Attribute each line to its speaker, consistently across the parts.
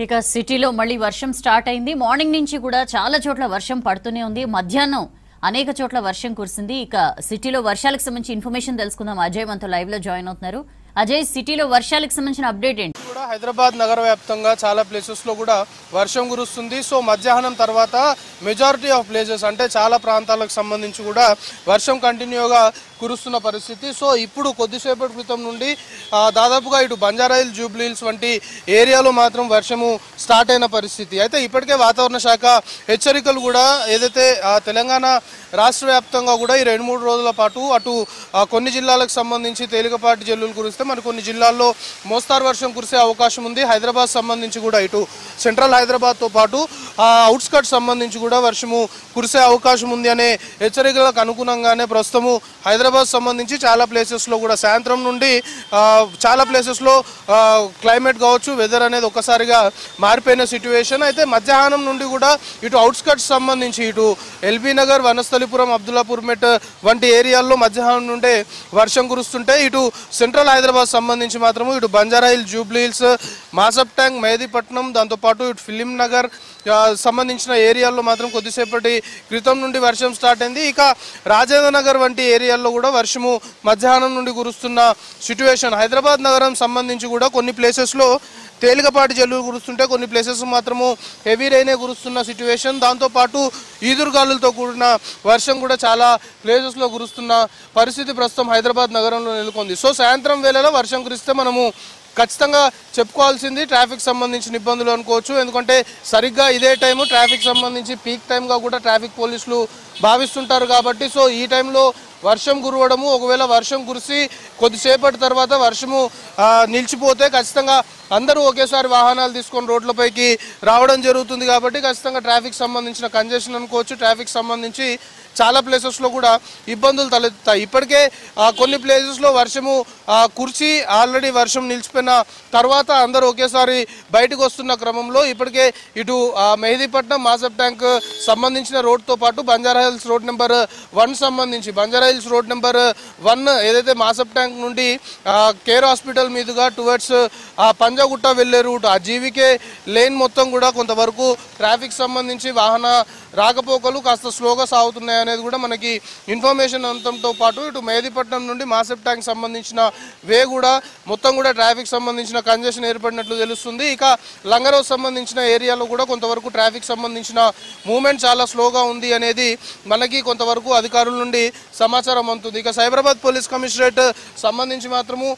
Speaker 1: ఇక సిటీలో మళ్ళీ వర్షం స్టార్ట్ అయింది. మార్నింగ్ నుంచి కూడా చాలా చోట్ల వర్షం పడుతూనే ఉంది. మధ్యాహ్నం అనేక చోట్ల వర్షం కురిసింది. ఇక సిటీలో వర్షాలకు సంబంధించి ఇన్ఫర్మేషన్ తెలుసుకుందాం. అజయ్ మనతో లైవ్ లో జాయిన్ అవుతున్నారు. అజయ్, సిటీలో వర్షాలకు సంబంధించిన అప్డేట్ ఏంటి?
Speaker 2: హైదరాబాద్ నగర వ్యాప్తంగా చాలా ప్లేసెస్ లో కూడా వర్షం కురుస్తుంది. సో మధ్యాహ్నం తర్వాత మెజారిటీ ఆఫ్ ప్లేసెస్ అంటే చాలా ప్రాంతాలకు సంబంధించి కూడా వర్షం కంటిన్యూగా కురుస్తున్న పరిస్థితి. సో ఇప్పుడు కొద్దిసేపటి క్రితం నుండి దాదాపుగా ఇటు బంజారాహిల్, జూబ్లీహిల్స్ వంటి ఏరియాలో మాత్రం వర్షము స్టార్ట్ అయిన పరిస్థితి. అయితే ఇప్పటికే వాతావరణ శాఖ హెచ్చరికలు కూడా ఏదైతే తెలంగాణ రాష్ట్ర వ్యాప్తంగా కూడా ఈ 2-3 రోజుల పాటు అటు కొన్ని జిల్లాలకు సంబంధించి తేలికపాటి జల్లులు కురిస్తే మరి కొన్ని జిల్లాల్లో మోస్తారు వర్షం కురిసే అవకాశం ఉంది. హైదరాబాద్ సంబంధించి కూడా ఇటు సెంట్రల్ హైదరాబాద్తో పాటు అవుట్స్కట్ సంబంధించి కూడా వర్షము కురిసే అవకాశం ఉంది అనే హెచ్చరికలకు అనుగుణంగానే ప్రస్తుతము హైదరాబాద్ సంబంధించి చాలా ప్లేసెస్లో కూడా సాయంత్రం నుండి చాలా ప్లేసెస్లో క్లైమేట్ కావచ్చు, వెదర్ అనేది ఒక్కసారిగా మారిపోయిన సిట్యువేషన్. అయితే మధ్యాహ్నం నుండి కూడా ఇటు అవుట్స్కట్స్ సంబంధించి ఇటు ఎల్బీ నగర్, వనస్థలిపురం, అబ్దుల్లాపూర్ మెట్ వంటి ఏరియాల్లో మధ్యాహ్నం నుండే వర్షం కురుస్తుంటే ఇటు సెంట్రల్ హైదరాబాద్ సంబంధించి మాత్రము ఇటు బంజారాహిల్, జూబ్లీహిల్స్, మాసబ్ ట్యాంక్, మెహదీపట్నం, దాంతోపాటు ఇటు ఫిలిం నగర్ సంబంధించిన ఏరియాల్లో మాత్రం కొద్దిసేపటి క్రితం నుండి వర్షం స్టార్ట్ అయింది. ఇక రాజేంద్ర నగర్ వంటి ఏరియాల్లో కూడా వర్షము మధ్యాహ్నం నుండి కురుస్తున్న సిట్యువేషన్. హైదరాబాద్ నగరం సంబంధించి కూడా కొన్ని ప్లేసెస్లో తేలికపాటి జల్లులు కురుస్తుంటే కొన్ని ప్లేసెస్ మాత్రము హెవీ రైనే కురుస్తున్న సిట్యువేషన్. దాంతోపాటు ఈదురుగాలులతో కూడిన వర్షం కూడా చాలా ప్లేసెస్లో కురుస్తున్న పరిస్థితి ప్రస్తుతం హైదరాబాద్ నగరంలో నెలకొంది. సో సాయంత్రం వేళలో వర్షం కురిస్తే మనము ఖచ్చితంగా చెప్పుకోవాల్సింది ట్రాఫిక్ సంబంధించిన ఇబ్బందులు అనుకోవచ్చు. ఎందుకంటే సరిగ్గా ఇదే టైము ట్రాఫిక్ సంబంధించి పీక్ టైంగా కూడా ట్రాఫిక్ పోలీసులు భావిస్తుంటారు కాబట్టి సో ఈ టైంలో వర్షం కురవడము, ఒకవేళ వర్షం కురిసి కొద్దిసేపటి తర్వాత వర్షము నిలిచిపోతే ఖచ్చితంగా అందరూ ఒకేసారి వాహనాలు తీసుకొని రోడ్లపైకి రావడం జరుగుతుంది. కాబట్టి ఖచ్చితంగా ట్రాఫిక్ సంబంధించిన కంజెషన్ అనుకోవచ్చు. ట్రాఫిక్ సంబంధించి చాలా ప్లేసెస్లో కూడా ఇబ్బందులు తలెత్తుతాయి. ఇప్పటికే కొన్ని ప్లేసెస్లో వర్షము కురిసి ఆల్రెడీ వర్షం నిలిచిపోయిన తర్వాత అందరూ ఒకేసారి బయటకు వస్తున్న క్రమంలో ఇప్పటికే ఇటు మెహదీపట్నం, మాసబ్ ట్యాంక్ సంబంధించిన రోడ్తో పాటు బంజారాహిల్స్ రోడ్ నెంబర్ 1 సంబంధించి బంజారాహిల్స్ రోడ్ నెంబర్ 1 ఏదైతే మాసబ్ ట్యాంక్ నుండి కేర్ హాస్పిటల్ మీదుగా టువర్డ్స్ పంజాగుట్ట వెళ్ళే రూట్ ఆ జీవికే లేన్ మొత్తం కూడా కొంతవరకు ట్రాఫిక్ సంబంధించి వాహన రాకపోకలు కాస్త స్లోగా సాగుతున్నాయి అనేది కూడా మనకి ఇన్ఫర్మేషన్ అంతంతో పాటు ఇటు మెహదీపట్నం నుండి మాసబ్ ట్యాంక్ సంబంధించిన వే కూడా మొత్తం కూడా ట్రాఫిక్ సంబంధించిన కంజెషన్ ఏర్పడినట్లు తెలుస్తుంది. ఇక లంగరోజ్ సంబంధించిన ఏరియాలో కూడా కొంతవరకు ట్రాఫిక్ సంబంధించిన మూవ్మెంట్ చాలా స్లోగా ఉంది అనేది మనకి కొంతవరకు అధికారుల నుండి సమాచారం అందుతుంది. ఇక సైబరాబాద్ పోలీస్ కమిషనరేట్ సంబంధించి మాత్రము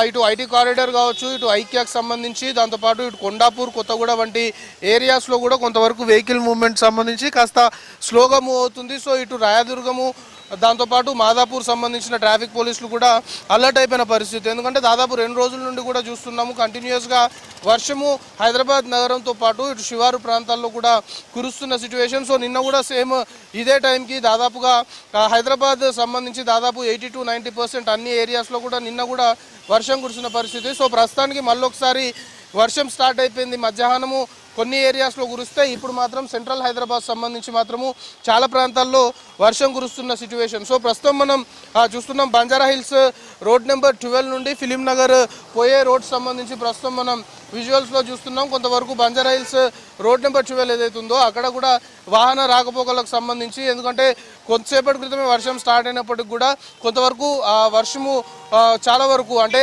Speaker 2: ఇటు ఐటీ కారిడార్ కావచ్చు, ఇటు ఐక్యాకి సంబంధించి దాంతోపాటు ఇటు కొండాపూర్, కొత్తగూడ వంటి ఏరియాస్లో కూడా కొంతవరకు వెహికల్ మూవ్మెంట్ సంబంధించి కాస్త స్లోగా మూవ్ అవుతుంది. సో ఇటు రాయదుర్గము దాంతోపాటు మాదాపూర్ సంబంధించిన ట్రాఫిక్ పోలీసులు కూడా అలర్ట్ అయిపోయిన పరిస్థితి. ఎందుకంటే దాదాపు 2 రోజుల నుండి కూడా చూస్తున్నాము కంటిన్యూస్గా వర్షము హైదరాబాద్ నగరంతో పాటు ఇటు శివారు ప్రాంతాల్లో కూడా కురుస్తున్న సిట్యువేషన్. సో నిన్న కూడా సేమ్ ఇదే టైంకి దాదాపుగా హైదరాబాద్ సంబంధించి దాదాపు 80-90% అన్ని ఏరియాస్లో కూడా నిన్న కూడా వర్షం కురుస్తున్న పరిస్థితి. సో ప్రస్తుతానికి మళ్ళొకసారి వర్షం స్టార్ట్ అయిపోయింది. మధ్యాహ్నము కొన్ని ఏరియాస్లో కురిస్తే ఇప్పుడు మాత్రం సెంట్రల్ హైదరాబాద్ సంబంధించి మాత్రము చాలా ప్రాంతాల్లో వర్షం కురుస్తున్న సిట్యువేషన్. సో ప్రస్తుతం మనం చూస్తున్నాం బంజారాహిల్స్ రోడ్ నెంబర్ 12 నుండి ఫిలిం నగర్ పోయే రోడ్ సంబంధించి ప్రస్తుతం మనం విజువల్స్లో చూస్తున్నాం. కొంతవరకు బంజారాహిల్స్ రోడ్ నెంబర్ 12 ఏదైతే ఉందో అక్కడ కూడా వాహన రాకపోకలకు సంబంధించి ఎందుకంటే కొంతసేపటి క్రితమే వర్షం స్టార్ట్ అయినప్పటికి కూడా కొంతవరకు వర్షము చాలా వరకు అంటే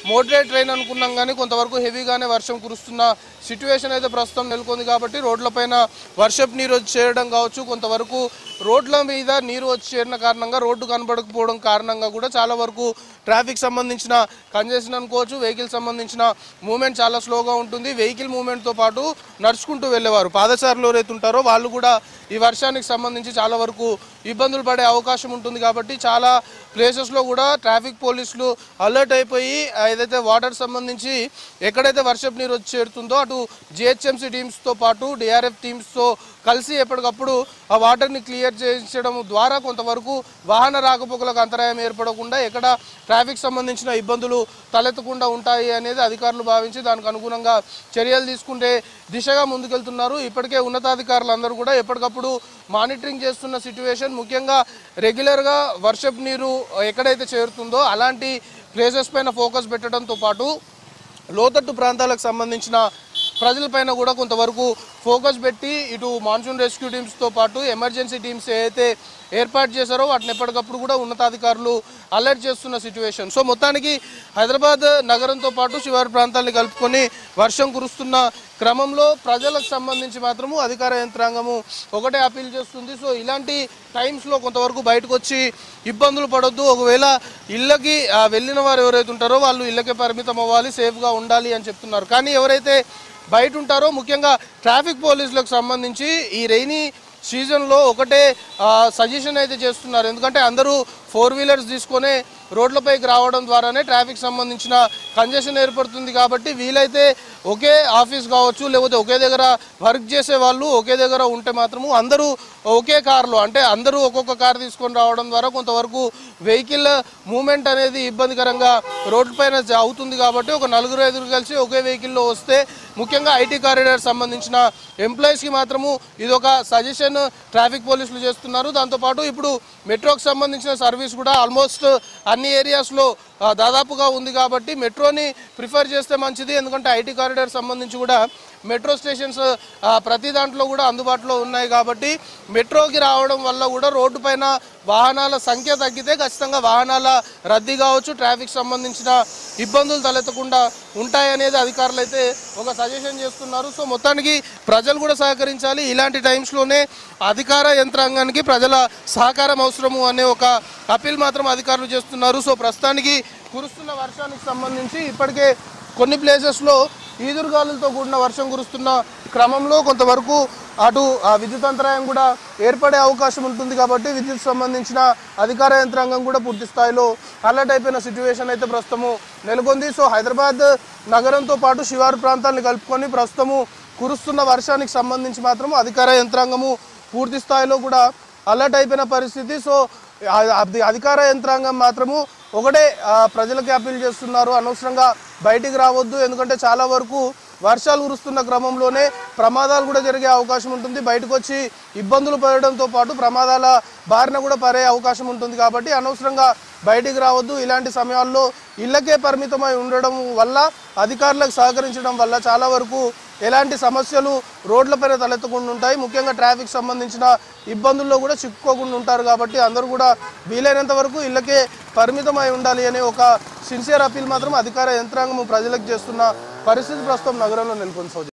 Speaker 2: మోడరేట్ ట్రైన్ అనుకున్నాం కానీ కొంతవరకు హెవీగానే వర్షం కురుస్తున్న సిట్యువేషన్ అయితే ప్రస్తుతం నెలకొంది. కాబట్టి రోడ్లపైన వర్షపు నీరు వచ్చి చేరడం కావచ్చు, కొంతవరకు రోడ్ల మీద నీరు వచ్చి చేరిన కారణంగా రోడ్డు కనబడకపోవడం కారణంగా కూడా చాలా వరకు ట్రాఫిక్ సంబంధించిన కంజెషన్ అనుకోవచ్చు, వెహికల్ సంబంధించిన మూవ్మెంట్ చాలా స్లోగా ఉంటుంది. వెహికల్ మూవ్మెంట్తో పాటు నడుచుకుంటూ వెళ్ళేవారు పాదచారులు ఎవరైతే ఉంటారో వాళ్ళు కూడా ఈ వర్షానికి సంబంధించి చాలా వరకు ఇబ్బందులు పడే అవకాశం ఉంటుంది. కాబట్టి చాలా ప్లేసెస్లో కూడా ట్రాఫిక్ పోలీసులు అలర్ట్ అయిపోయి ఏదైతే వాటర్ సంబంధించి ఎక్కడైతే వర్షపు నీరు వచ్చి చేరుతుందో అటు జిహెచ్ఎంసీ టీమ్స్తో పాటు డిఆర్ఎఫ్ టీమ్స్తో కలిసి ఎప్పటికప్పుడు ఆ వాటర్ని క్లియర్ చేయించడం ద్వారా కొంతవరకు వాహన రాకపోకలకు అంతరాయం ఏర్పడకుండా ఎక్కడ ట్రాఫిక్ సంబంధించిన ఇబ్బందులు తలెత్తకుండా ఉంటాయి అనేది అధికారులు భావించి దానికి అనుగుణంగా చర్యలు తీసుకుంటే దిశగా ముందుకెళ్తున్నారు. ఇప్పటికే ఉన్నతాధికారులు అందరూ కూడా ఎప్పటికప్పుడు మానిటరింగ్ చేస్తున్న సిట్యువేషన్. ముఖ్యంగా రెగ్యులర్గా వర్షపు నీరు ఎక్కడైతే చేరుతుందో అలాంటి ప్లేసెస్ పైన ఫోకస్ పెట్టడంతో పాటు లోతట్టు ప్రాంతాలకు సంబంధించిన ప్రజలపైన కూడా కొంతవరకు ఫోకస్ పెట్టి ఇటు మాన్సూన్ రెస్క్యూ టీమ్స్తో పాటు ఎమర్జెన్సీ టీమ్స్ ఏదైతే ఏర్పాటు చేశారో వాటిని ఎప్పటికప్పుడు కూడా ఉన్నతాధికారులు అలర్ట్ చేస్తున్న సిచ్యువేషన్. సో మొత్తానికి హైదరాబాద్ నగరంతో పాటు శివారు ప్రాంతాలను కలుపుకొని వర్షం కురుస్తున్న క్రమంలో ప్రజలకు సంబంధించి మాత్రము అధికార యంత్రాంగము ఒకటే అపీల్ చేస్తుంది. సో ఇలాంటి టైమ్స్లో కొంతవరకు బయటకు వచ్చి ఇబ్బందులు పడొద్దు. ఒకవేళ ఇళ్ళకి వెళ్ళిన వారు ఎవరైతే ఉంటారో వాళ్ళు ఇళ్ళకే పరిమితం అవ్వాలి, సేఫ్గా ఉండాలి అని చెప్తున్నారు. కానీ ఎవరైతే బయట ఉంటారో ముఖ్యంగా ట్రాఫిక్ పోలీసులకు సంబంధించి ఈ రెయినీ సీజన్లో ఒకటే సజెషన్ అయితే చేస్తున్నారు. ఎందుకంటే అందరూ 4 వీలర్స్ తీసుకొని రోడ్లపైకి రావడం ద్వారానే ట్రాఫిక్ సంబంధించిన కంజెషన్ ఏర్పడుతుంది. కాబట్టి వీలైతే ఒకే ఆఫీస్ కావచ్చు, లేకపోతే ఒకే దగ్గర వర్క్ చేసే వాళ్ళు ఒకే దగ్గర ఉంటే మాత్రము అందరూ ఒకే కార్లో, అంటే అందరూ ఒక్కొక్క కార్ తీసుకొని రావడం ద్వారా కొంతవరకు వెహికల్ మూమెంట్ అనేది ఇబ్బందికరంగా రోడ్లపైన అవుతుంది. కాబట్టి ఒక 4-5 కలిసి ఒకే వెహికల్లో వస్తే ముఖ్యంగా ఐటీ కారిడార్ సంబంధించిన ఎంప్లాయీస్కి మాత్రము ఇది ఒక సజెషన్ ట్రాఫిక్ పోలీసులు చేస్తున్నారు. దాంతోపాటు ఇప్పుడు మెట్రోకి సంబంధించిన సర్వీస్ కూడా ఆల్మోస్ట్ అన్ని ఏరియాస్లో దాదాపుగా ఉంది. కాబట్టి మెట్రోని ప్రిఫర్ చేస్తే మంచిది. ఎందుకంటే ఐటీ కారిడార్ సంబంధించి కూడా మెట్రో స్టేషన్స్ ప్రతి దాంట్లో కూడా అందుబాటులో ఉన్నాయి. కాబట్టి మెట్రోకి రావడం వల్ల కూడా రోడ్డు పైన వాహనాల సంఖ్య తగ్గితే ఖచ్చితంగా వాహనాల రద్దీ కావచ్చు, ట్రాఫిక్ సంబంధించిన ఇబ్బందులు తలెత్తకుండా ఉంటాయనేది అధికారులు అయితే ఒక సజెషన్ చేస్తున్నారు. సో మొత్తానికి ప్రజలు కూడా సహకరించాలి. ఇలాంటి టైమ్స్లోనే అధికార యంత్రాంగానికి ప్రజల సహకారం అవసరము అనే ఒక అపీల్ మాత్రం అధికారులు చేస్తున్నారు. సో ప్రస్తుతానికి కురుస్తున్న వర్షానికి సంబంధించి ఇప్పటికే కొన్ని ప్లేసెస్లో ఈదురుగాలులతో కూడిన వర్షం కురుస్తున్న క్రమంలో కొంతవరకు అటు విద్యుత్ అంతరాయం కూడా ఏర్పడే అవకాశం ఉంటుంది. కాబట్టి విద్యుత్ సంబంధించిన అధికార యంత్రాంగం కూడా పూర్తి స్థాయిలో అలర్ట్ అయిపోయిన సిచ్యువేషన్ అయితే ప్రస్తుతము నెలకొంది. సో హైదరాబాద్ నగరంతో పాటు శివారు ప్రాంతాలను కలుపుకొని ప్రస్తుతము కురుస్తున్న వర్షానికి సంబంధించి మాత్రము అధికార యంత్రాంగము పూర్తి స్థాయిలో కూడా అలర్ట్ అయిపోయిన పరిస్థితి. సో అధికార యంత్రాంగం మాత్రము ఒకటే ప్రజలకి అపీల్ చేస్తున్నారు, అనవసరంగా బయటికి రావద్దు. ఎందుకంటే చాలా వరకు వర్షాలు కురుస్తున్న క్రమంలోనే ప్రమాదాలు కూడా జరిగే అవకాశం ఉంటుంది. బయటకు వచ్చి ఇబ్బందులు పడడంతో పాటు ప్రమాదాల బారిన కూడా పడే అవకాశం ఉంటుంది. కాబట్టి అనవసరంగా బయటికి రావద్దు. ఇలాంటి సమయాల్లో ఇళ్ళకే పరిమితమై ఉండడం వల్ల, అధికారులకు సహకరించడం వల్ల చాలా వరకు ఎలాంటి సమస్యలు రోడ్లపైన తలెత్తకుండా ఉంటాయి. ముఖ్యంగా ట్రాఫిక్ సంబంధించిన ఇబ్బందుల్లో కూడా చిక్కుకోకుండా ఉంటారు. కాబట్టి అందరూ కూడా వీలైనంత వరకు ఇళ్ళకే పరిమితమై ఉండాలి అనే ఒక సిన్సియర్ అపీల్ మాత్రం అధికార యంత్రాంగం ప్రజలకు చేస్తున్న పరిస్థితి ప్రస్తుతం నగరంలో నెలకొంది.